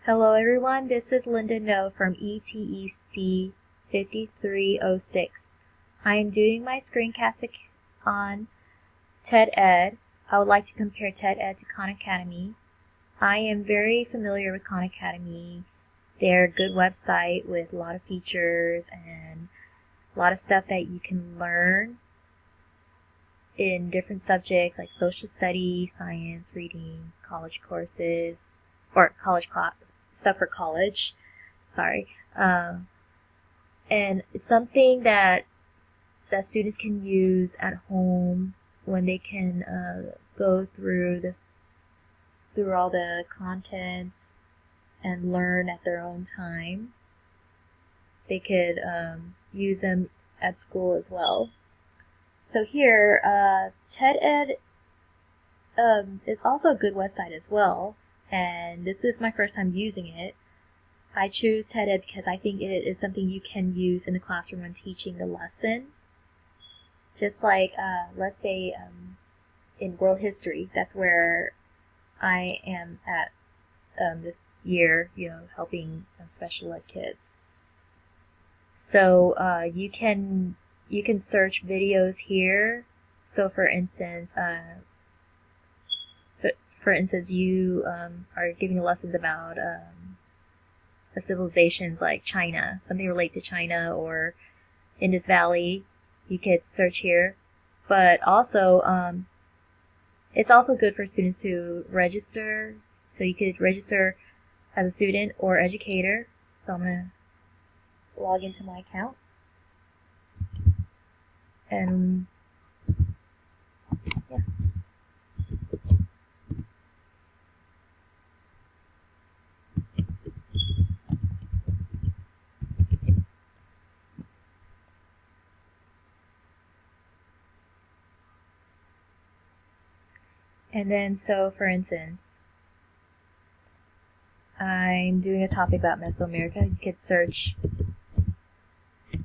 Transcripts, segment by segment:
Hello everyone, this is Linda No from ETEC 5306. I am doing my screencast on TED Ed. I would like to compare TED Ed to Khan Academy. I am very familiar with Khan Academy. They're a good website with a lot of features and a lot of stuff that you can learn in different subjects like social studies, science, reading, college courses, or college class stuff for college. Sorry. And it's something that students can use at home when they can go through all the content and learn at their own time. They could use them at school as well. So here, TED Ed is also a good website as well, and this is my first time using it. I choose TED Ed because I think it is something you can use in the classroom when teaching the lesson. Just like, let's say, in world history, that's where I am at this year, helping special ed kids. So you can search videos here. So for instance, you are giving lessons about civilizations like China, something related to China or Indus Valley. You could search here, but also it's also good for students to register. So you could register as a student or educator. So I'm gonna log into my account and yeah. And then, so for instance, I'm doing a topic about Mesoamerica. You could search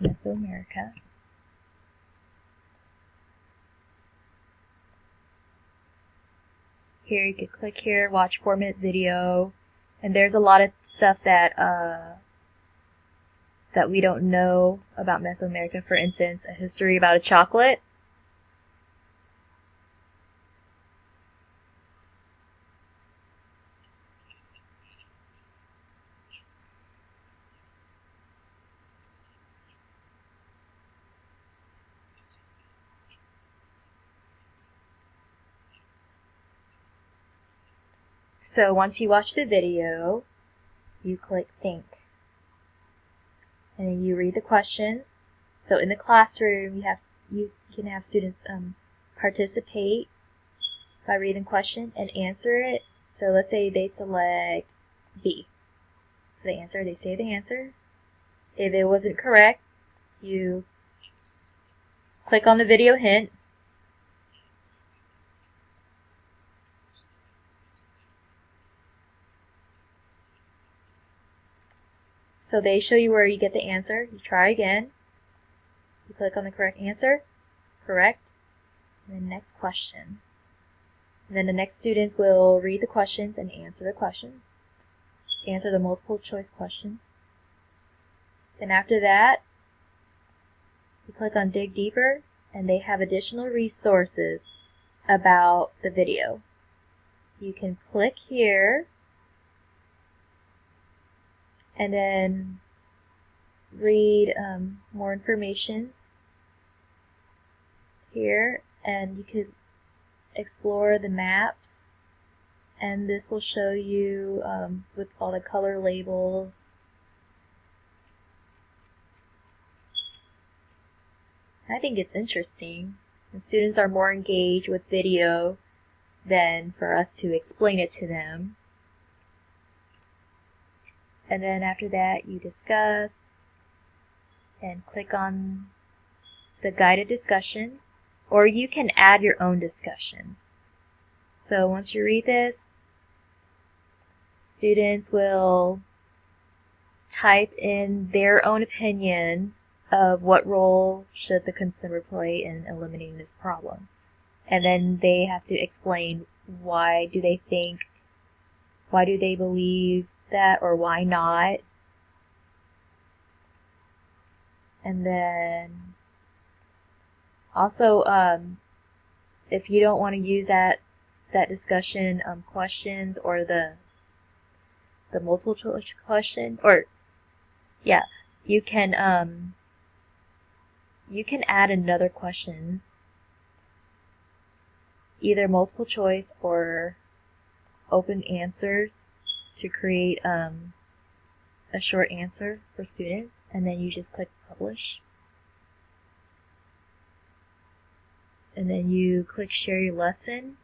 Mesoamerica. Here, you could click here, watch 4-minute video, and there's a lot of stuff that we don't know about Mesoamerica. For instance, a history about a chocolate. So once you watch the video, you click think. And then you read the questions. So in the classroom, you can have students participate by reading the question and answer it. So let's say they select B. So they say the answer. If it wasn't correct, you click on the video hint. So they show you where you get the answer. You try again. You click on the correct answer. Correct. And then next question. And then the next students will read the questions and answer the questions. Answer the multiple choice questions. Then after that, you click on Dig Deeper, and they have additional resources about the video. You can click here and then read more information here, and you could explore the maps, and this will show you with all the color labels. I think it's interesting, and students are more engaged with video than for us to explain it to them. And then after that, you discuss and click on the guided discussion, or you can add your own discussion. So once you read this, students will type in their own opinion of what role should the consumer play in eliminating this problem. And then they have to explain why do they believe that or why not. And then also, if you don't want to use that discussion questions or the multiple choice question, or yeah, you can add another question, either multiple choice or open answers, to create a short answer for students, and then you just click publish. And then you click share your lesson.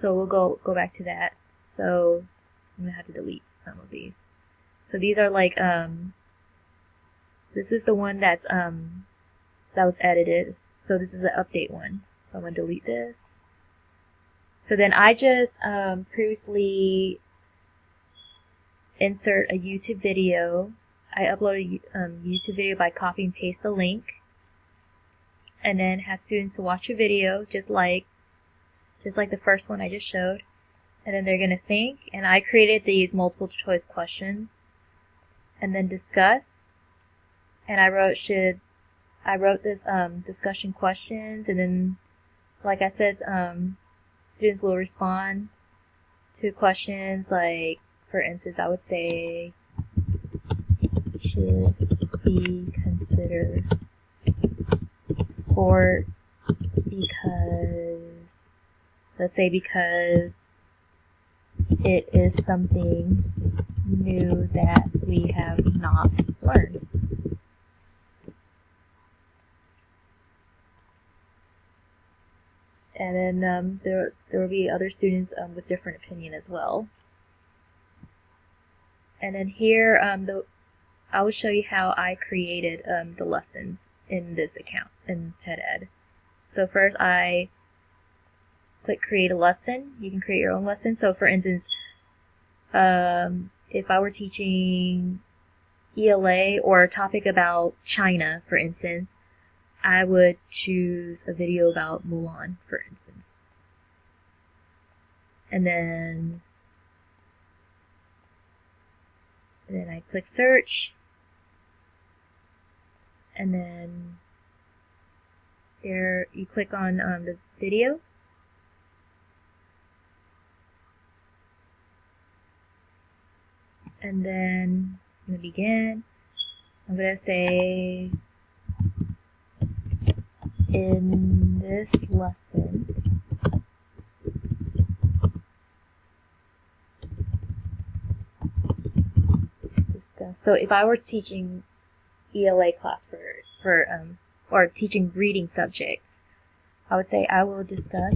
So we'll go back to that. So I'm gonna have to delete some of these. So these are like this is the one that's that was edited. So this is the update one. So I'm gonna delete this. So then I just previously insert a YouTube video. I upload a YouTube video by copy and paste the link, and then have students to watch a video just like the first one I just showed, and then they're gonna think. And I created these multiple choice questions, and then discuss. And I wrote this discussion questions, and then, like I said, students will respond to questions like, for instance, I would say, should be considered sport because, let's say, because it is something new that we have not learned. And then there will be other students with different opinion as well. And then here I will show you how I created the lessons in this account in TED-Ed. So first I click create a lesson. You can create your own lesson. So for instance, if I were teaching ELA or a topic about China, for instance, I would choose a video about Mulan, for instance. And then I click search, and then there you click on the video, and then I'm going to begin. I'm going to say, in this lesson, so if I were teaching ELA class or teaching reading subjects, I would say I will discuss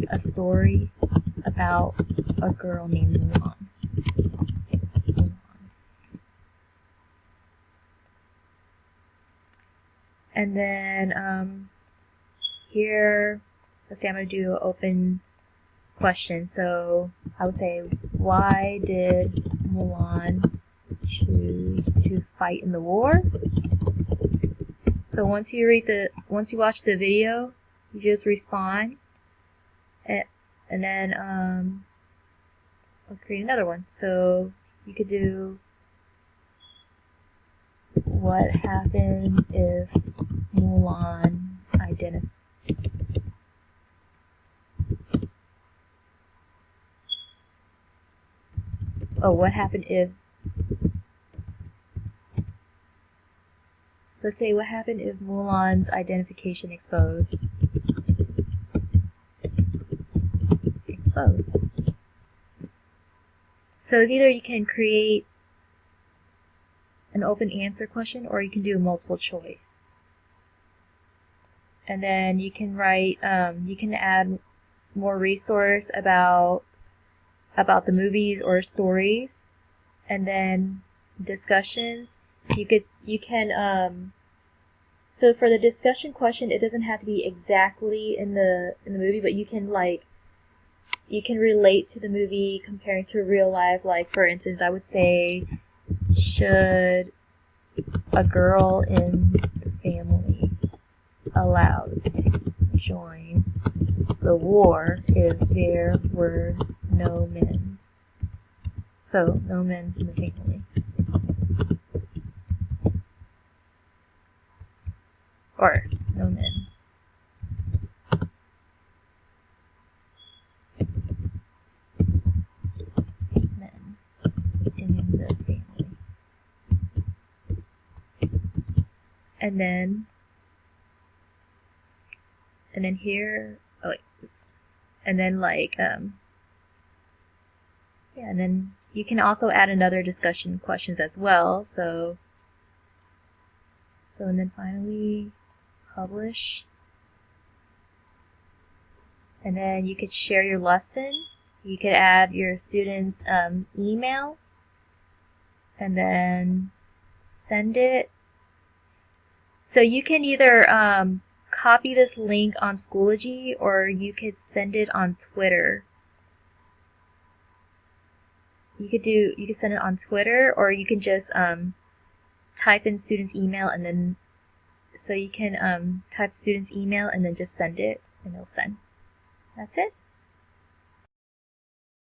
a story about a girl named Mulan. And then here, let's say I'm going to do an open question. So I would say, why did Mulan choose to fight in the war? So once you watch the video, you just respond, and then I'll create another one. So you could do, what happened if Mulan identified? Oh, what happened if? Let's say, what happened if Mulan's identification exposed? So either you can create an open answer question, or you can do a multiple choice. And then you can write, you can add more resource about the movies or stories, and then discussions. You can so for the discussion question, it doesn't have to be exactly in the movie, but you can relate to the movie comparing to real life. Like, for instance, I would say, should a girl in the family allowed to join the war if there were no men? So no men in the family. Or no men. Men in the family. And then here, oh wait, and then like, yeah, and then you can also add another discussion questions as well. So and then finally publish. And then you could share your lesson. You could add your student's email and then send it. So you can either copy this link on Schoology or you could send it on Twitter. You could send it on Twitter, or you can just type in student's email and then so you can type student's email and then just send it and it'll send. That's it.